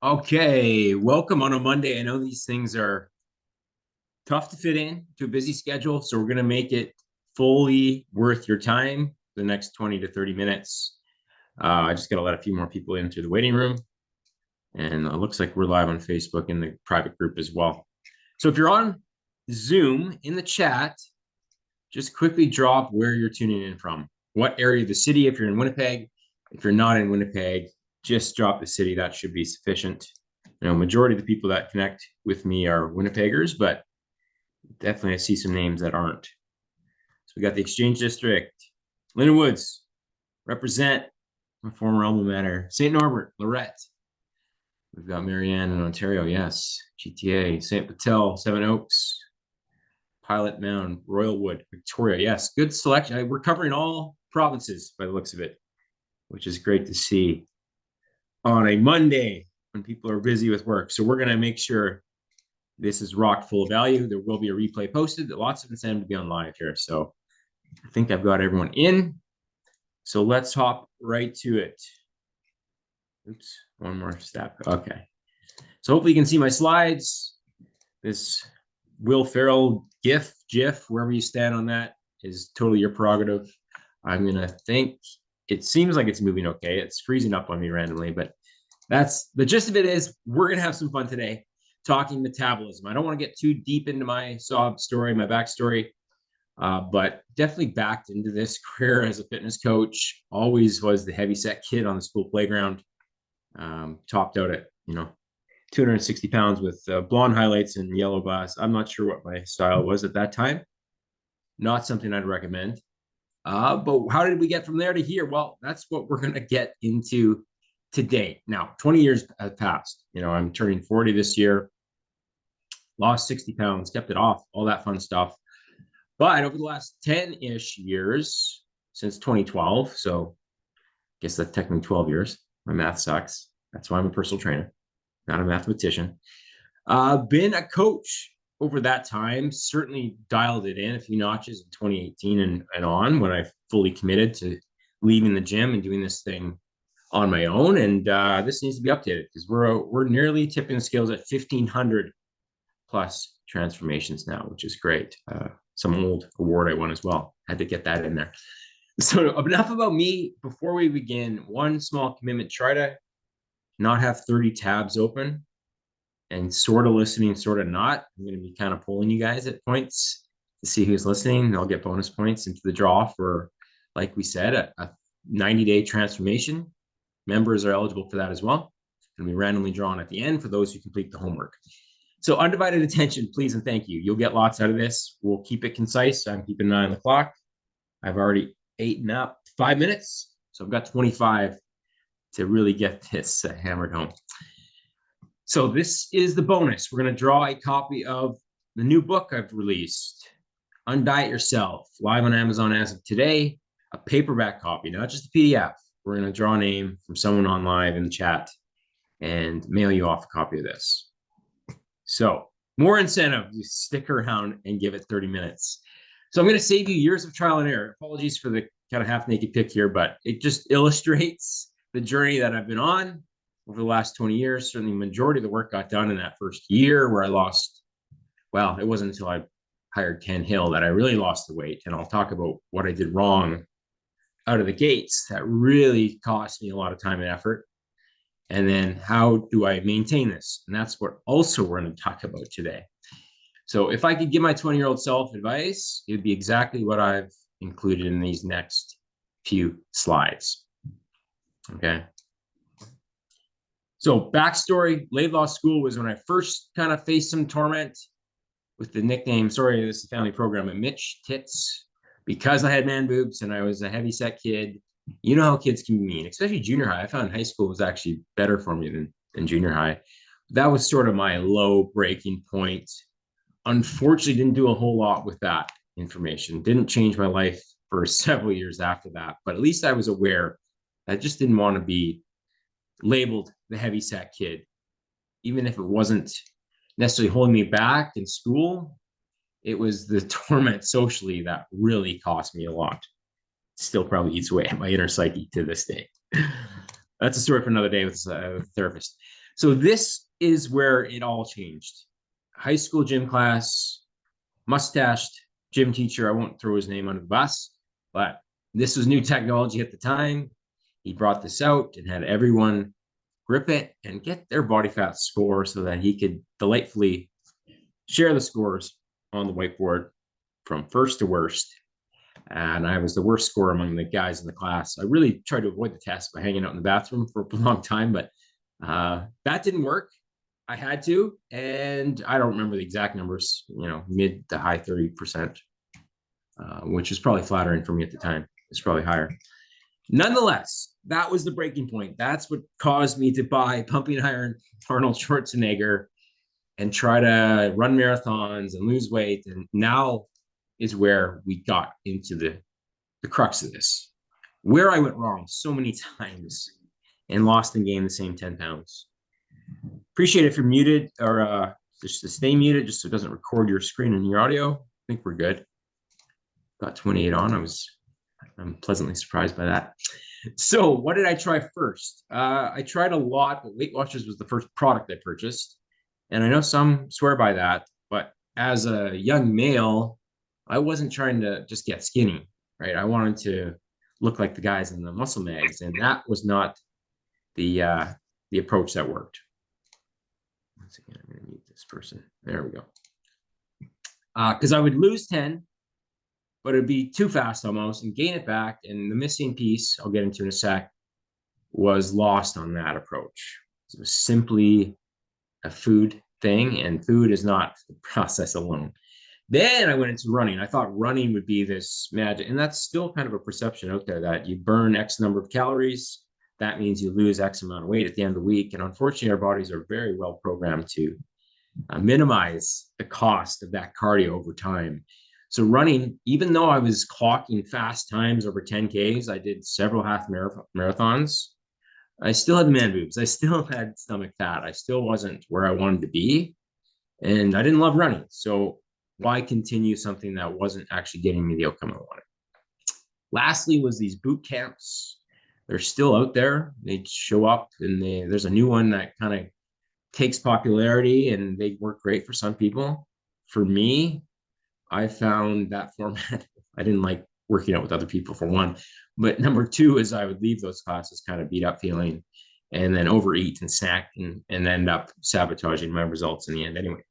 Okay, welcome on a Monday. I know these things are tough to fit in to a busy schedule, so we're going to make it fully worth your time the next 20 to 30 minutes. I just got to let a few more people into the waiting room, and it looks like we're live on Facebook in the private group as well. So if you're on Zoom in the chat, just quickly drop where you're tuning in from, what area of the city. If you're in Winnipeg, if you're not in Winnipeg, just drop the city. That should be sufficient. Majority of the people that connect with me are Winnipeggers, but definitely I see some names that aren't. So we got the Exchange District, Linden Woods, represent my former alma mater, St. Norbert, Lorette. We've got Marianne in Ontario, yes. GTA, St. Patel, Seven Oaks, Pilot Mound, Royalwood, Victoria, yes. Good selection. We're covering all provinces by the looks of it, which is great to see on a Monday when people are busy with work. So we're going to make sure this is rock full of value. There will be a replay posted. Lots of incentive to be on live here. So I think I've got everyone in. So let's hop right to it. Oops, one more step. Okay. So hopefully you can see my slides. This Will Ferrell GIF, wherever you stand on that is totally your prerogative. I'm going to think it seems like it's moving okay. It's freezing up on me randomly, but that's the gist of it. Is we're going to have some fun today talking metabolism. I don't want to get too deep into my sob story, my backstory, but definitely backed into this career as a fitness coach. Always was the heavy set kid on the school playground. Topped out at 260 pounds with blonde highlights and yellow glass. I'm not sure what my style was at that time. Not something I'd recommend. But how did we get from there to here? Well, that's what we're going to get into today. Now, 20 years have passed. I'm turning 40 this year. Lost 60 pounds, kept it off, all that fun stuff. But over the last 10-ish years, since 2012, so I guess that's technically 12 years. My math sucks. That's why I'm a personal trainer, not a mathematician. Been a coach over that time, certainly dialed it in a few notches in 2018 and on when I fully committed to leaving the gym and doing this thing on my own. And this needs to be updated because we're nearly tipping the scales at 1,500 plus transformations now, which is great. Some old award I won as well. Had to get that in there. So enough about me. Before we begin, one small commitment: try to not have 30 tabs open and sort of listening, sort of not. I'm going to be kind of polling you guys at points to see who's listening. They'll get bonus points into the draw for, like we said, a 90-day transformation. Members are eligible for that as well. It's going to be randomly drawn at the end for those who complete the homework. So undivided attention, please, and thank you. You'll get lots out of this. We'll keep it concise. I'm keeping an eye on the clock. I've already eaten up 5 minutes, so I've got 25 to really get this hammered home. So this is the bonus. We're going to draw a copy of the new book I've released, Undiet Yourself, live on Amazon as of today, a paperback copy, not just a PDF. We're going to draw a name from someone on live in the chat and mail you off a copy of this. So more incentive, you stick around and give it 30 minutes. So I'm going to save you years of trial and error. Apologies for the kind of half-naked pic here, but it just illustrates the journey that I've been on over the last 20 years. Certainly the majority of the work got done in that first year where I lost, well, it wasn't until I hired Ken Hill that I really lost the weight. And I'll talk about what I did wrong out of the gates that really cost me a lot of time and effort. And then how do I maintain this? And that's what also we're going to talk about today. So if I could give my 20-year-old self advice, it would be exactly what I've included in these next few slides. Okay. So backstory, Laidlaw School was when I first kind of faced some torment with the nickname, sorry, this is a family program, at Mitch Tits, because I had man boobs and I was a heavy set kid. You know how kids can be mean, especially junior high. I found high school was actually better for me than junior high. That was sort of my low breaking point. Unfortunately, didn't do a whole lot with that information. Didn't change my life for several years after that, but at least I was aware. I just didn't want to be labeled the heavy set kid, even if it wasn't necessarily holding me back in school. It was the torment socially that really cost me a lot. Still probably eats away at my inner psyche to this day. That's a story for another day with a therapist. So this is where it all changed. High school gym class, mustached gym teacher. I won't throw his name under the bus, but this was new technology at the time. He brought this out and had everyone grip it and get their body fat score so that he could delightfully share the scores on the whiteboard from first to worst. And I was the worst scorer among the guys in the class. I really tried to avoid the test by hanging out in the bathroom for a long time, but that didn't work. I had to, and I don't remember the exact numbers, mid to high 30%, which was probably flattering for me at the time. It's probably higher. Nonetheless, that was the breaking point. That's what caused me to buy Pumping Iron Arnold Schwarzenegger and try to run marathons and lose weight. And now is where we got into the crux of this, where I went wrong so many times and lost and gained the same 10 pounds. Appreciate it if you're muted or just to stay muted just so it doesn't record your screen and your audio. I think we're good. Got 28 on. I'm pleasantly surprised by that. So what did I try first? I tried a lot, but Weight Watchers was the first product I purchased. And I know some swear by that, but as a young male, I wasn't trying to just get skinny, right? I wanted to look like the guys in the muscle mags, and that was not the approach that worked. Once again, I'm going to mute this person. There we go. Because I would lose 10, but it'd be too fast almost and gain it back. And the missing piece, I'll get into in a sec, was lost on that approach. It was simply a food thing, and food is not the process alone. Then I went into running. I thought running would be this magic, and that's still kind of a perception out there that you burn X number of calories. That means you lose X amount of weight at the end of the week. And unfortunately, our bodies are very well programmed to minimize the cost of that cardio over time. So running, even though I was clocking fast times over 10Ks, I did several half marathons. I still had man boobs. I still had stomach fat. I still wasn't where I wanted to be. And I didn't love running. So why continue something that wasn't actually getting me the outcome I wanted? Lastly was these boot camps. They're still out there. They show up, and there's a new one that kind of takes popularity, and they work great for some people. For me, I found that format, I didn't like working out with other people, for one. But number two is I would leave those classes kind of beat up feeling, and then overeat and snack and end up sabotaging my results in the end anyway.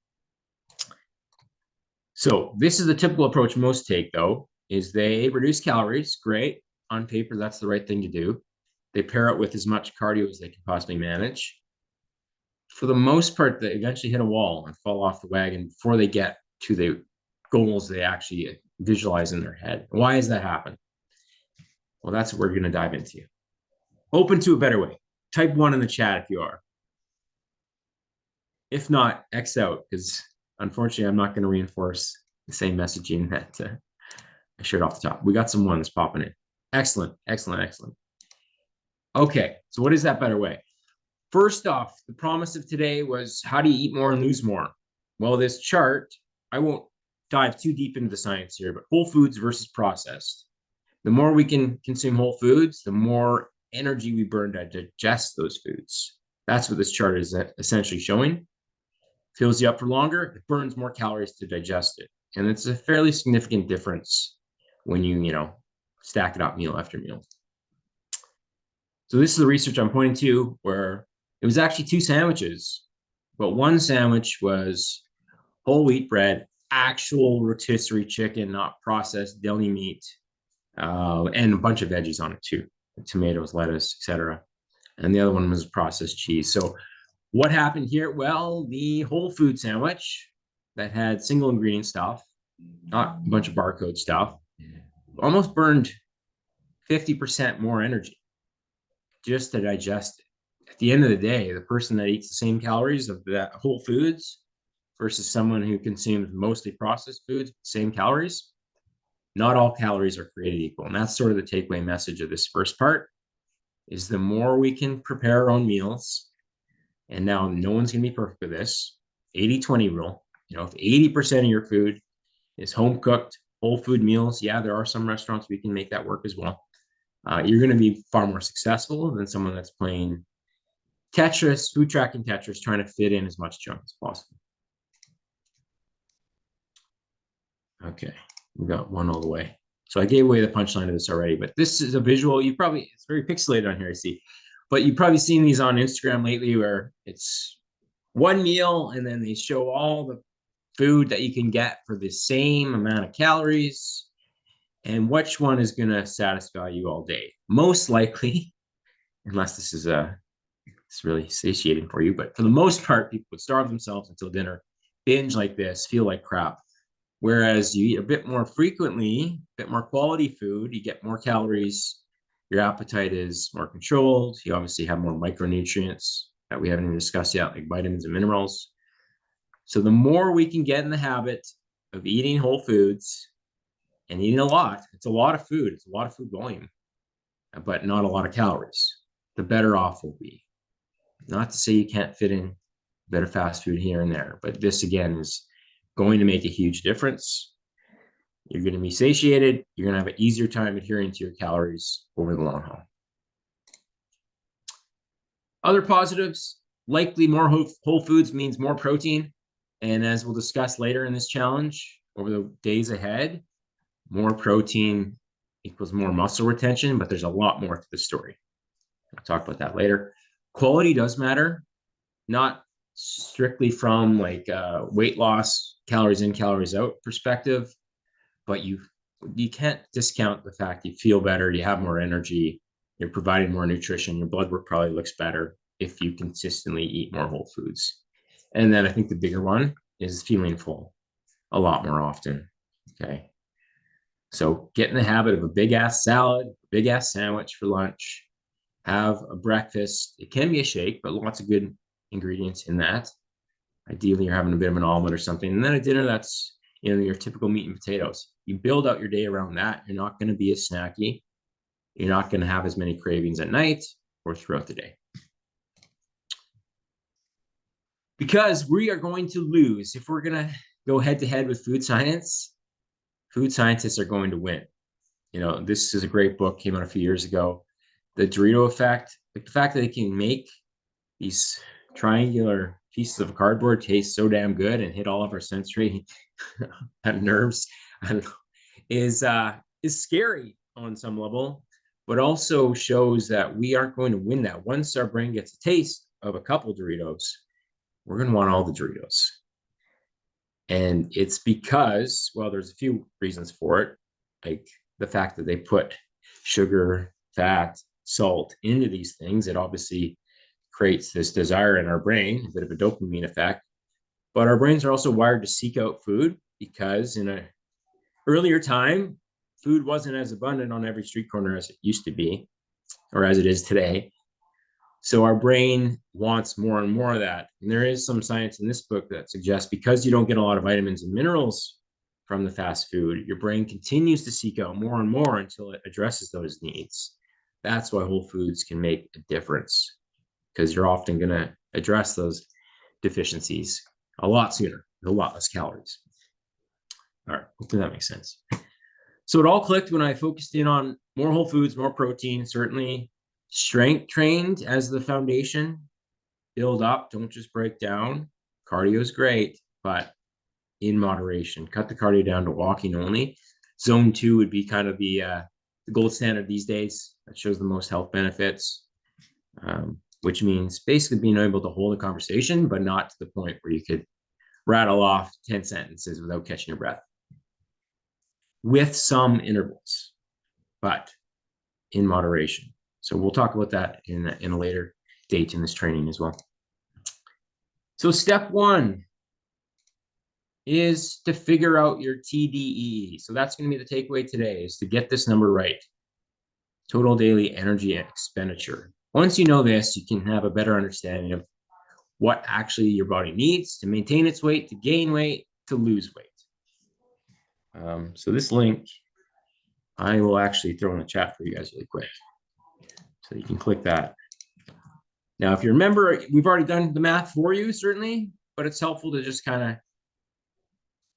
So this is the typical approach most take, though, is they reduce calories. Great. On paper, that's the right thing to do. They pair it with as much cardio as they can possibly manage. For the most part, they eventually hit a wall and fall off the wagon before they get to the goals they actually visualize in their head. Why does that happen? Well, that's what we're going to dive into. Open to a better way. Type 1 in the chat if you are. If not, X out, because unfortunately, I'm not going to reinforce the same messaging that I shared off the top. We got some ones popping in. Excellent, excellent, excellent. Okay, so what is that better way? First off, the promise of today was how do you eat more and lose more? Well, this chart, I won't dive too deep into the science here, but whole foods versus processed. The more we can consume whole foods, the more energy we burn to digest those foods. That's what this chart is essentially showing. Fills you up for longer, it burns more calories to digest it. And it's a fairly significant difference when you stack it up meal after meal. So this is the research I'm pointing to, where it was actually 2 sandwiches, but one sandwich was whole wheat bread, actual rotisserie chicken, not processed deli meat, and a bunch of veggies on it too, tomatoes, lettuce, etc. And the other one was processed cheese. So what happened here? Well, the whole food sandwich that had single ingredient stuff, not a bunch of barcode stuff, almost burned 50% more energy just to digest it. At the end of the day, the person that eats the same calories of that whole foods versus someone who consumes mostly processed foods, same calories, not all calories are created equal. And that's sort of the takeaway message of this first part, is the more we can prepare our own meals, and now no one's going to be perfect with this, 80-20 rule. If 80% of your food is home cooked, whole food meals, yeah, there are some restaurants we can make that work as well. You're going to be far more successful than someone that's playing Tetris, food tracking Tetris, trying to fit in as much junk as possible. Okay, we got one all the way. So I gave away the punchline of this already, but this is a visual. It's very pixelated on here, I see. But you've probably seen these on Instagram lately where it's one meal and then they show all the food that you can get for the same amount of calories and which one is going to satisfy you all day. Most likely, unless this is it's really satiating for you, but for the most part, people would starve themselves until dinner, binge like this, feel like crap. Whereas you eat a bit more frequently, a bit more quality food, you get more calories, your appetite is more controlled, you obviously have more micronutrients that we haven't even discussed yet, like vitamins and minerals. So the more we can get in the habit of eating whole foods and eating a lot, it's a lot of food, it's a lot of food volume, but not a lot of calories, the better off we'll be. Not to say you can't fit in a bit of fast food here and there, but this again is going to make a huge difference. You're going to be satiated. You're going to have an easier time adhering to your calories over the long haul. Other positives, likely more whole foods means more protein. And as we'll discuss later in this challenge over the days ahead, more protein equals more muscle retention, but there's a lot more to the story. I'll talk about that later. Quality does matter, not strictly from like weight loss, calories in, calories out perspective, but you can't discount the fact you feel better, you have more energy, you're providing more nutrition, your blood work probably looks better if you consistently eat more whole foods. And then I think the bigger one is feeling full a lot more often. Okay. So get in the habit of a big ass salad, big ass sandwich for lunch, have a breakfast. It can be a shake, but lots of good ingredients in that. Ideally, you're having a bit of an omelet or something. And then a dinner that's, your typical meat and potatoes. You build out your day around that. You're not going to be as snacky. You're not going to have as many cravings at night or throughout the day. Because we are going to lose. If we're going to go head to head with food science, food scientists are going to win. This is a great book, came out a few years ago. The Dorito effect, like the fact that they can make these triangular pieces of cardboard taste so damn good and hit all of our sensory nerves is scary on some level, but also shows that we aren't going to win that. Once our brain gets a taste of a couple Doritos, we're going to want all the Doritos. And it's because, well, there's a few reasons for it, like the fact that they put sugar, fat, salt into these things. It obviously creates this desire in our brain, a bit of a dopamine effect. But our brains are also wired to seek out food because in an earlier time, food wasn't as abundant on every street corner as it used to be, or as it is today. So our brain wants more and more of that. And there is some science in this book that suggests because you don't get a lot of vitamins and minerals from the fast food, your brain continues to seek out more and more until it addresses those needs. That's why whole foods can make a difference, because you're often going to address those deficiencies a lot sooner, with a lot less calories. All right, hopefully that makes sense. So it all clicked when I focused in on more whole foods, more protein, certainly strength trained as the foundation. Build up, don't just break down. Cardio is great, but in moderation. Cut the cardio down to walking only. Zone 2 would be kind of the gold standard these days. That shows the most health benefits, which means basically being able to hold a conversation, but not to the point where you could rattle off 10 sentences without catching your breath. With some intervals, but in moderation. So we'll talk about that in a later date in this training as well. So step 1 is to figure out your TDEE. So that's going to be the takeaway today, is to get this number right. Total daily energy expenditure. Once you know this, you can have a better understanding of what actually your body needs to maintain its weight, to gain weight, to lose weight. So this link, I will actually throw in the chat for you guys really quick. So you can click that. Now, if you remember, we've already done the math for you, certainly, but it's helpful to just kind of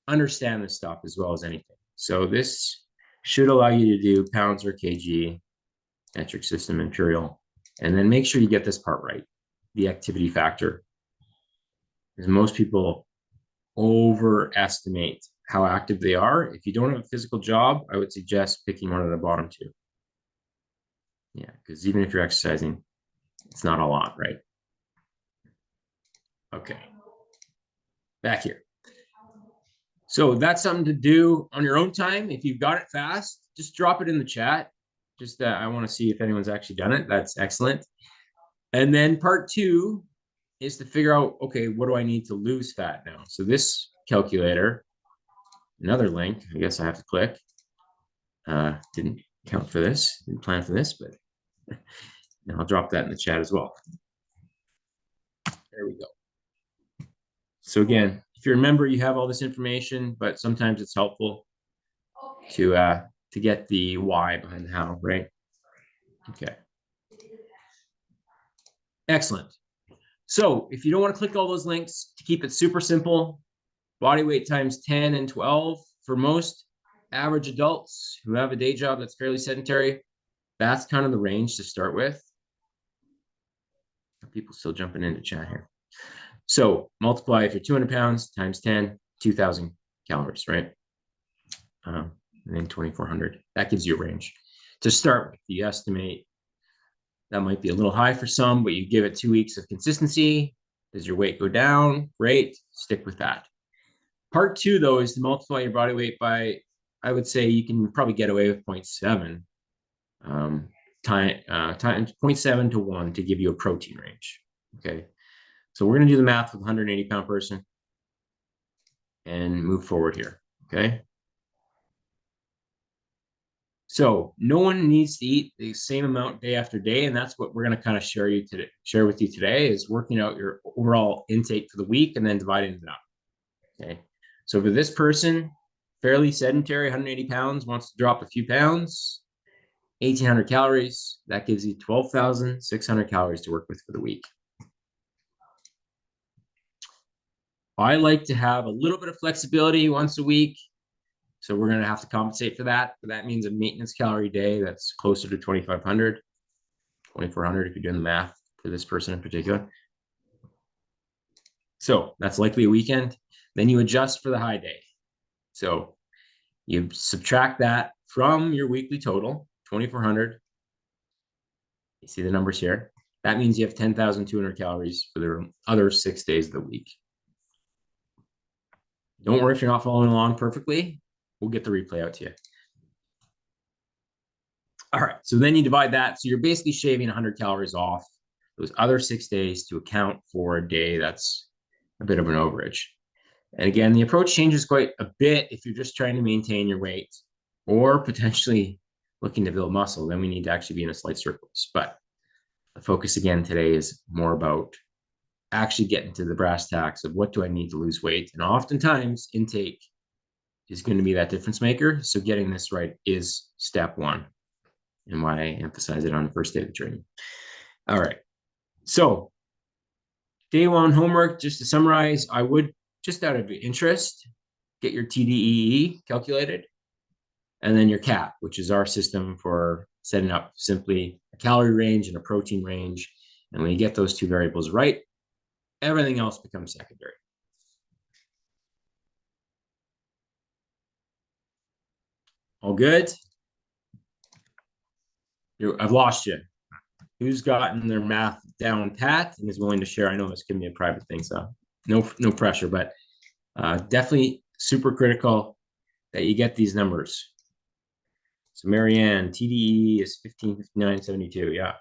understand this stuff as well as anything. So this should allow you to do pounds or kg, metric system, imperial, and then make sure you get this part right. the activity factor. Because most people overestimate how active they are. If you don't have a physical job, I would suggest picking one of the bottom two. Yeah, because even if you're exercising, it's not a lot, right? Okay, back here. So that's something to do on your own time. If you've got it fast, just drop it in the chat. Just I want to see if anyone's actually done it. That's excellent. And then part two is to figure out, okay, what do I need to lose fat now? So this calculator, another link, I guess I have to click. Didn't count for this, didn't plan for this, but I'll drop that in the chat as well. There we go. So again, if you remember, you have all this information, but sometimes it's helpful to get the why behind the how, right? Okay. Excellent. So if you don't want to click all those links, to keep it super simple, body weight times 10 and 12 for most average adults who have a day job that's fairly sedentary. That's kind of the range to start with. People still jumping into chat here. So multiply, if you're 200 pounds times 10, 2,000 calories, right? And then 2,400. That gives you a range to start with. You estimate that might be a little high for some, but you give it 2 weeks of consistency. Does your weight go down? Great. Stick with that. Part two, though, is to multiply your body weight by, I would say you can probably get away with 0.7 times 0.7 to 1 to give you a protein range. Okay. So we're going to do the math with a 180-pound person and move forward here. Okay. So no one needs to eat the same amount day after day, and that's what we're going to kind of share with you today is working out your overall intake for the week and then dividing it up. Okay. So for this person, fairly sedentary, 180 pounds, wants to drop a few pounds, 1,800 calories. That gives you 12,600 calories to work with for the week. I like to have a little bit of flexibility once a week. So we're going to have to compensate for that. But that means a maintenance calorie day that's closer to 2,500, 2,400 if you're doing the math for this person in particular. So that's likely a weekend. Then you adjust for the high day. So you subtract that from your weekly total, 2,400. You see the numbers here. That means you have 10,200 calories for the other 6 days of the week. Don't worry if you're not following along perfectly. We'll get the replay out to you. All right, so then you divide that. So you're basically shaving 100 calories off those other 6 days to account for a day that's a bit of an overage. And again, the approach changes quite a bit if you're just trying to maintain your weight or potentially looking to build muscle. Then we need to actually be in a slight surplus. But the focus again today is more about actually getting to the brass tacks of what do I need to lose weight. And oftentimes intake is going to be that difference maker. So getting this right is step one, and why I emphasize it on the first day of the training. All right. So day one homework, just to summarize, I would, just out of interest, get your TDEE calculated, and then your CAP, which is our system for setting up simply a calorie range and a protein range. And when you get those two variables right, everything else becomes secondary. All good? I've lost you. Who's gotten their math down pat and is willing to share? I know this can be a private thing, so no pressure, but definitely super critical that you get these numbers. So Marianne, TDE is 1559.72. Yeah.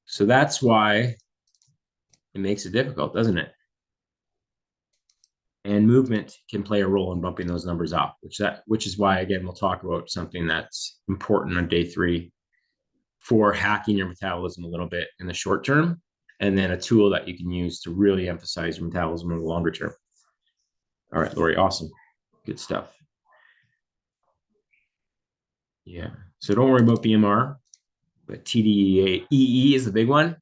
So that's why it makes it difficult, doesn't it? And movement can play a role in bumping those numbers up, which is why, again, we'll talk about something that's important on day 3 for hacking your metabolism a little bit in the short term, and then a tool that you can use to really emphasize your metabolism in the longer term. All right, Lori, awesome. Good stuff. Yeah, so don't worry about BMR, but TDEE is the big one.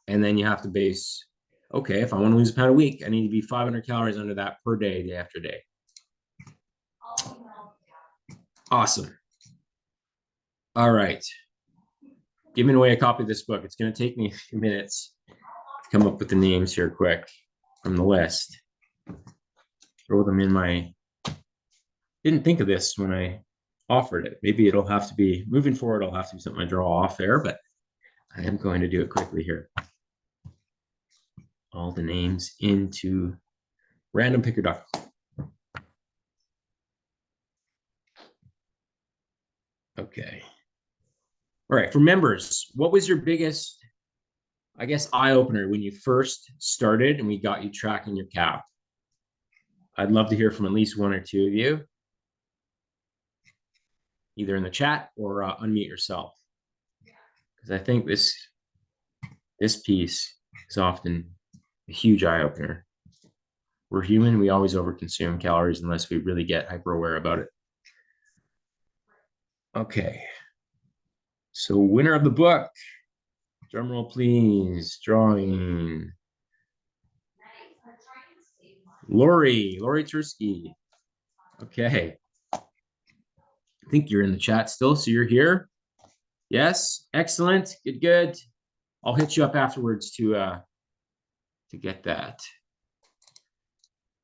And then you have to base, okay, if I want to lose a pound a week, I need to be 500 calories under that per day, day after day. Awesome. All right. Giving away a copy of this book. It's going to take me a few minutes. come up with the names here quick from the list. Throw them in my, didn't think of this when I offered it. Maybe it'll have to be, moving forward, it'll have to be something I draw off there, but I am going to do it quickly here. All the names into random picker doc. Okay. All right, for members, what was your biggest, I guess, eye-opener when you first started and we got you tracking your cap? I'd love to hear from at least one or two of you, either in the chat or unmute yourself. Because I think this piece is often a huge eye-opener. We're human, we always overconsume calories unless we really get hyper-aware about it. Okay. So winner of the book, drum roll please, drawing. Lori Tursky. Okay. I think you're in the chat still, so you're here. Yes, excellent, good. I'll hit you up afterwards to get that.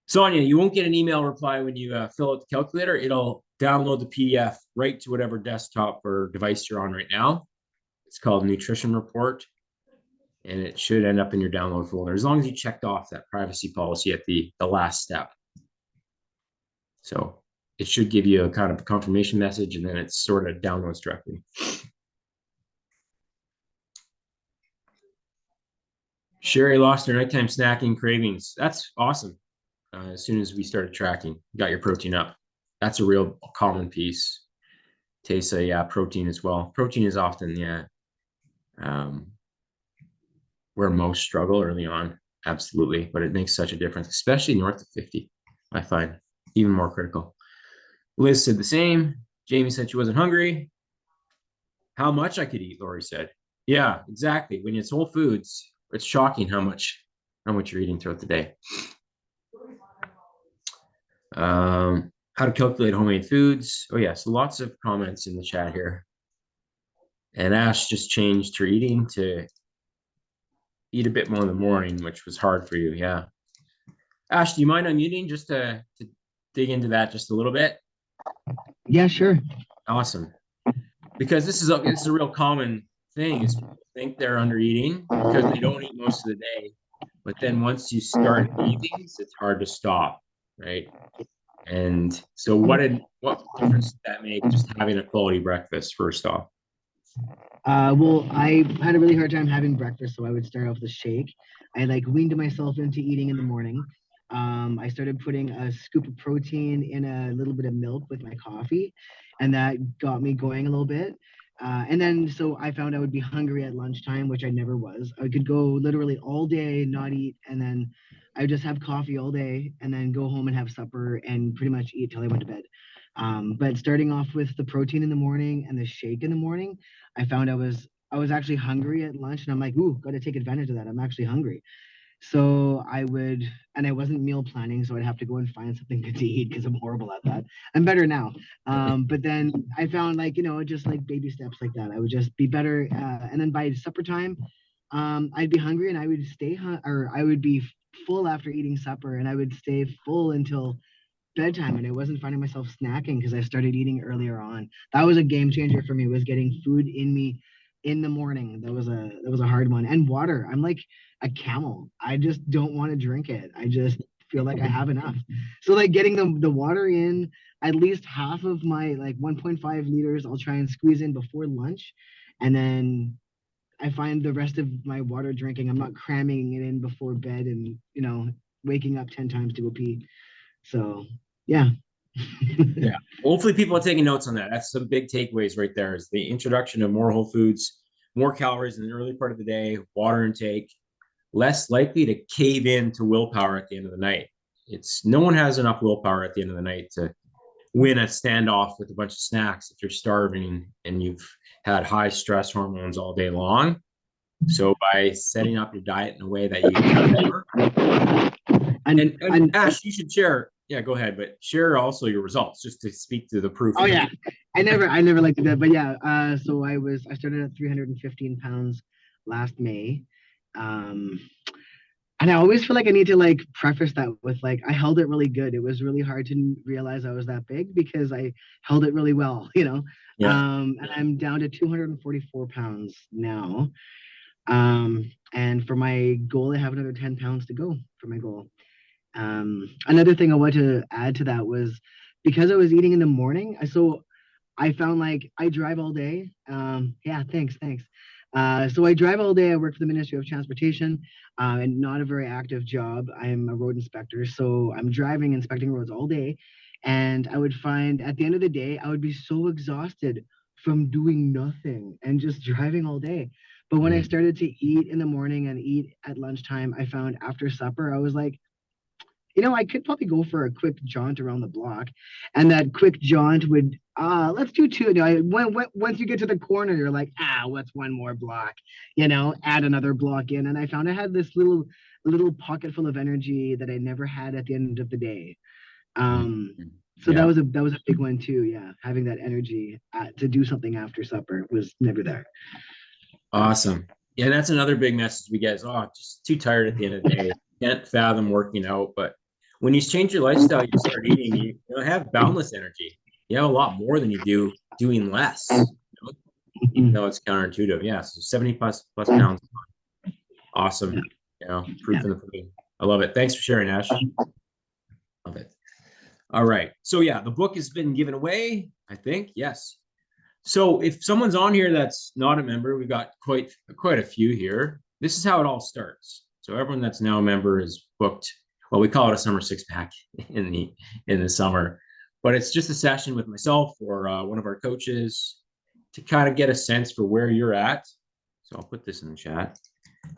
Sonia, you won't get an email reply when you fill out the calculator. It'll download the PDF right to whatever desktop or device you're on right now. It's called Nutrition Report, and it should end up in your download folder as long as you checked off that privacy policy at the last step. So it should give you a kind of confirmation message, and then it sort of downloads directly. Sherry lost her nighttime snacking cravings. That's awesome. As soon as we started tracking, got your protein up. That's a real common piece. Tessa, yeah, protein as well. Protein is often, yeah, where most struggle early on. Absolutely. But it makes such a difference, especially north of 50, I find even more critical. Liz said the same. Jamie said she wasn't hungry. How much I could eat, Lori said. Yeah, exactly. When it's whole foods, it's shocking how much you're eating throughout the day. How to calculate homemade foods. Oh yeah, so lots of comments in the chat here. And Ash just changed her eating to eat a bit more in the morning, which was hard for you. Yeah. Ash, do you mind unmuting just to dig into that just a little bit? Yeah, sure. Awesome. Because this is a real common thing is people think they're under eating because they don't eat most of the day. But then once you start eating, it's hard to stop, right? And so what difference did that make just having a quality breakfast first off? Well, I had a really hard time having breakfast, so I would start off with a shake. I weaned myself into eating in the morning. I started putting a scoop of protein in a little bit of milk with my coffee, and that got me going a little bit. And then so I found I would be hungry at lunchtime, which I never was. I could go literally all day, not eat, and then I would just have coffee all day and then go home and have supper and pretty much eat till I went to bed. But starting off with the protein in the morning and the shake in the morning, I found I was actually hungry at lunch, and I'm like, ooh, got to take advantage of that. I'm actually hungry. So I wasn't meal planning, so I'd have to go and find something good to eat because I'm horrible at that. I'm better now. But then I found just like baby steps like that. I would just be better. And then by supper time, I'd be hungry and I would I would be full after eating supper, and I would stay full until bedtime, and I wasn't finding myself snacking because I started eating earlier on. That was a game changer for me, was getting food in me in the morning. That was a hard one. And water. I'm like a camel. I just don't want to drink it. I just feel like I have enough. So getting the water in, at least half of my 1.5 liters, I'll try and squeeze in before lunch. And then I find the rest of my water drinking, I'm not cramming it in before bed and, waking up 10 times to go pee. So, yeah. Yeah. Hopefully people are taking notes on that. That's some big takeaways right there is the introduction of more whole foods, more calories in the early part of the day, water intake, less likely to cave in to willpower at the end of the night. No one has enough willpower at the end of the night to win a standoff with a bunch of snacks if you're starving and you've had high stress hormones all day long. So by setting up your diet in a way that you and Ash, you should share. Yeah, go ahead, but share also your results just to speak to the proof. Oh yeah, I never liked that, but yeah. So I started at 315 pounds last May, Um, and I always feel like I need to like preface that with like I held it really good. It was really hard to realize I was that big because I held it really well, you know. Yeah. And I'm down to 244 pounds now. And for my goal, I have another 10 pounds to go for my goal. Another thing I want to add to that was because I was eating in the morning. So I found like I drive all day. Yeah, thanks. So I drive all day. I work for the Ministry of Transportation, and not a very active job. I'm a road inspector, so I'm driving, inspecting roads all day. And I would find at the end of the day, I would be so exhausted from doing nothing and just driving all day. But when I Mm. started to eat in the morning and eat at lunchtime, I found after supper, I was like, I could probably go for a quick jaunt around the block, and that quick jaunt would let's do two. Once you get to the corner, you're like, what's one more block? Add another block in, and I found I had this little pocket full of energy that I never had at the end of the day. Mm. Um, so that Yeah. was a big one too. Yeah, having that energy to do something after supper was never there. Awesome. Yeah, that's another big message we get is, oh, just too tired at the end of the day. Can't fathom working out. But when you change your lifestyle, you start eating, you have boundless energy. You have a lot more than you do doing less, even though it's counterintuitive. Yeah. So 70 plus pounds. Awesome. Proof Yeah. in the pudding. I love it. Thanks for sharing, Ash. Love it. All right. So yeah, the book has been given away, I think. Yes. So if someone's on here that's not a member, we've got quite a few here. This is how it all starts. So everyone that's now a member is booked. Well, we call it a summer six pack in the summer, but it's just a session with myself or one of our coaches to kind of get a sense for where you're at. So I'll put this in the chat.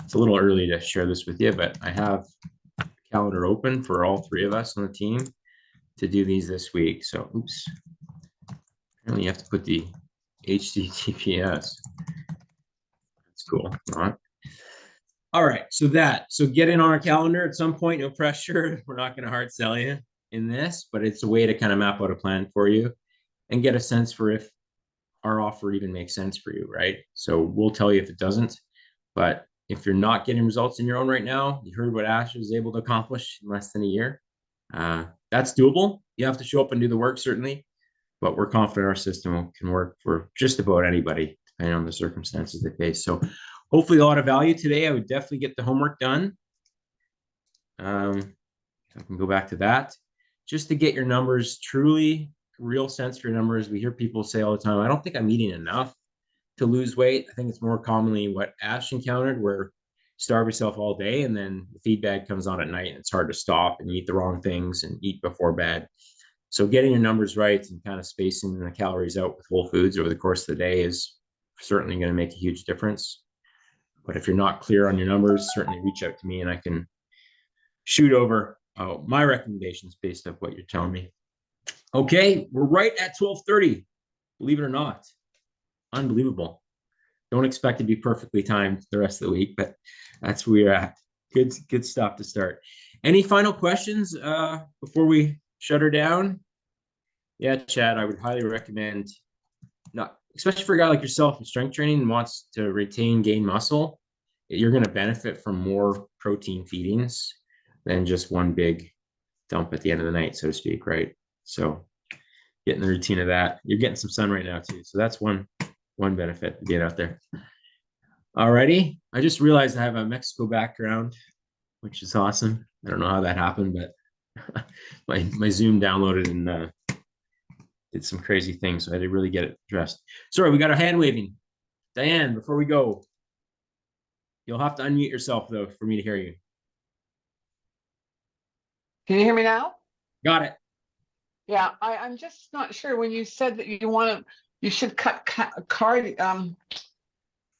It's a little early to share this with you, but I have a calendar open for all three of us on the team to do these this week. So, oops. Apparently, you have to put the HTTPS. That's cool. All right. So get in on our calendar at some point. No pressure. We're not going to hard sell you in this, but it's a way to kind of map out a plan for you and get a sense for if our offer even makes sense for you, right? So we'll tell you if it doesn't. But if you're not getting results in your own right now, you heard what Ash was able to accomplish in less than a year. That's doable. You have to show up and do the work, certainly, but we're confident our system can work for just about anybody, depending on the circumstances they face. So hopefully a lot of value today. I would definitely get the homework done. I can go back to that. Just to get your numbers truly real sense for your numbers. We hear people say all the time, I don't think I'm eating enough to lose weight. I think it's more commonly what Ash encountered, where you starve yourself all day and then the feedback comes on at night and it's hard to stop and you eat the wrong things and eat before bed. So getting your numbers right and kind of spacing the calories out with whole foods over the course of the day is certainly going to make a huge difference. But if you're not clear on your numbers, certainly reach out to me and I can shoot over my recommendations based on what you're telling me. Okay, we're right at 12:30. Believe it or not, unbelievable. Don't expect to be perfectly timed the rest of the week, but that's where we're at. Good stuff to start. Any final questions before we shut her down? Yeah, Chad, I would highly recommend, not especially for a guy like yourself in strength training and wants to gain muscle. You're going to benefit from more protein feedings than just one big dump at the end of the night, so to speak, right? So getting the routine of that. You're getting some sun right now too, so that's one benefit to get out there. Alrighty, I just realized I have a Mexico background, which is awesome. I don't know how that happened, but my Zoom downloaded and did some crazy things, so I had to really get it addressed. Sorry, we got a hand waving. Diane, before we go, you'll have to unmute yourself though for me to hear you. Can you hear me now? Got it. Yeah, I'm just not sure when you said that you should cut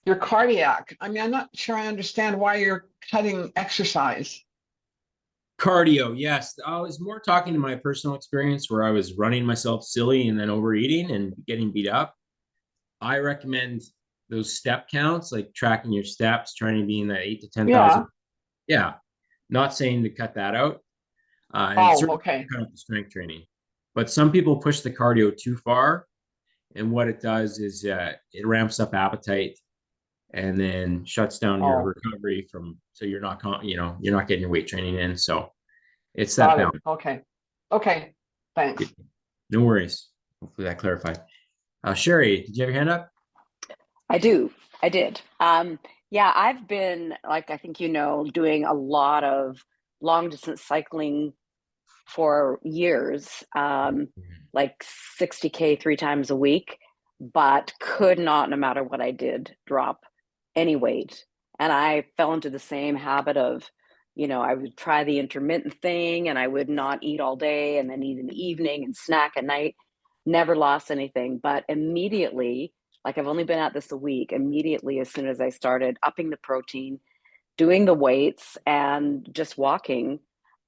your cardiac. I mean, I'm not sure I understand why you're cutting exercise. Cardio, yes. I was more talking to my personal experience where I was running myself silly and then overeating and getting beat up. I recommend those step counts, like tracking your steps, trying to be in that 8 to 10,000. Yeah. Yeah. Not saying to cut that out. And Oh, certainly okay. cut out the strength training. But some people push the cardio too far. And what it does is it ramps up appetite and then shuts down your Oh, recovery from, so you're not, you're not getting your weight training in. So it's that got it. balance. Okay. Okay. Thanks. No worries. Hopefully that clarified. Sherry, did you have your hand up? I do. I did. Yeah, I've been, like, I think, doing a lot of long distance cycling for years, like 60K 3 times a week, but could not, no matter what I did, drop any weight. And I fell into the same habit of, I would try the intermittent thing and I would not eat all day and then eat in the evening and snack at night. Never lost anything, but immediately, like, I've only been at this a week, immediately as soon as I started upping the protein, doing the weights and just walking,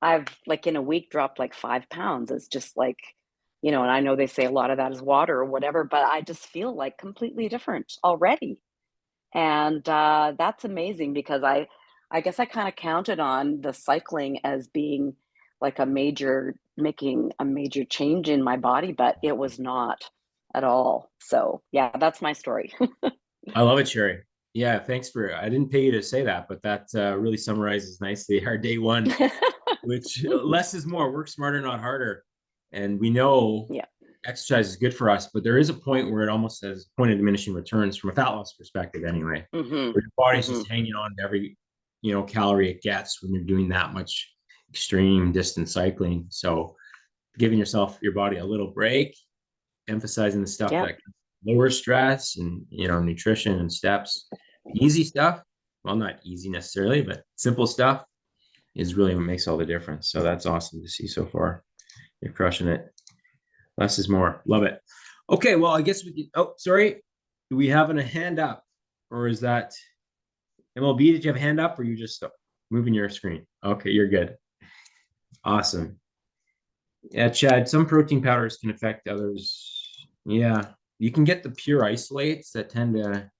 I've, like, in a week dropped like 5 pounds. It's just like, and I know they say a lot of that is water or whatever, but I just feel like completely different already. And that's amazing because I guess I kind of counted on the cycling as being like making a major change in my body, but it was not at all. So yeah, that's my story. I love it, Sherry. Yeah, thanks for, I didn't pay you to say that, but that really summarizes nicely our day one, which less is more, work smarter, not harder. And we know Yeah. exercise is good for us, but there is a point where it almost has a point of diminishing returns from a fat loss perspective anyway, Mm-hmm. where your body's Mm-hmm. just hanging on to every, calorie it gets when you're doing that much extreme distance cycling. So giving your body a little break, emphasizing the stuff Yeah. that lower stress and, nutrition and steps, easy stuff. Well, not easy necessarily, but simple stuff is really what makes all the difference. So that's awesome to see so far. You're crushing it. Less is more. Love it. Okay, well, I guess we can. Oh, sorry. Do we have a hand up, or is that MLB? Did you have a hand up, or you just moving your screen? Okay, you're good. Awesome. Yeah, Chad. Some protein powders can affect others. Yeah, you can get the pure isolates that tend to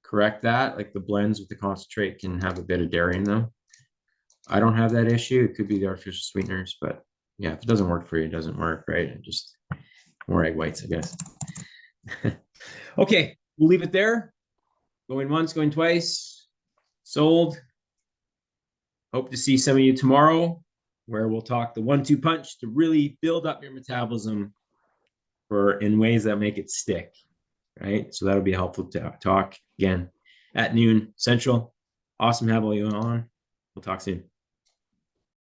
correct that. Like the blends with the concentrate can have a bit of dairy in them. I don't have that issue. It could be the artificial sweeteners, but yeah, if it doesn't work for you, it doesn't work, right? And just more egg whites, I guess. Okay, we'll leave it there. Going once, going twice. Sold. Hope to see some of you tomorrow, where we'll talk the 1-2 punch to really build up your metabolism in ways that make it stick, right? So that'll be helpful to talk again at noon Central. Awesome to have all you on. We'll talk soon.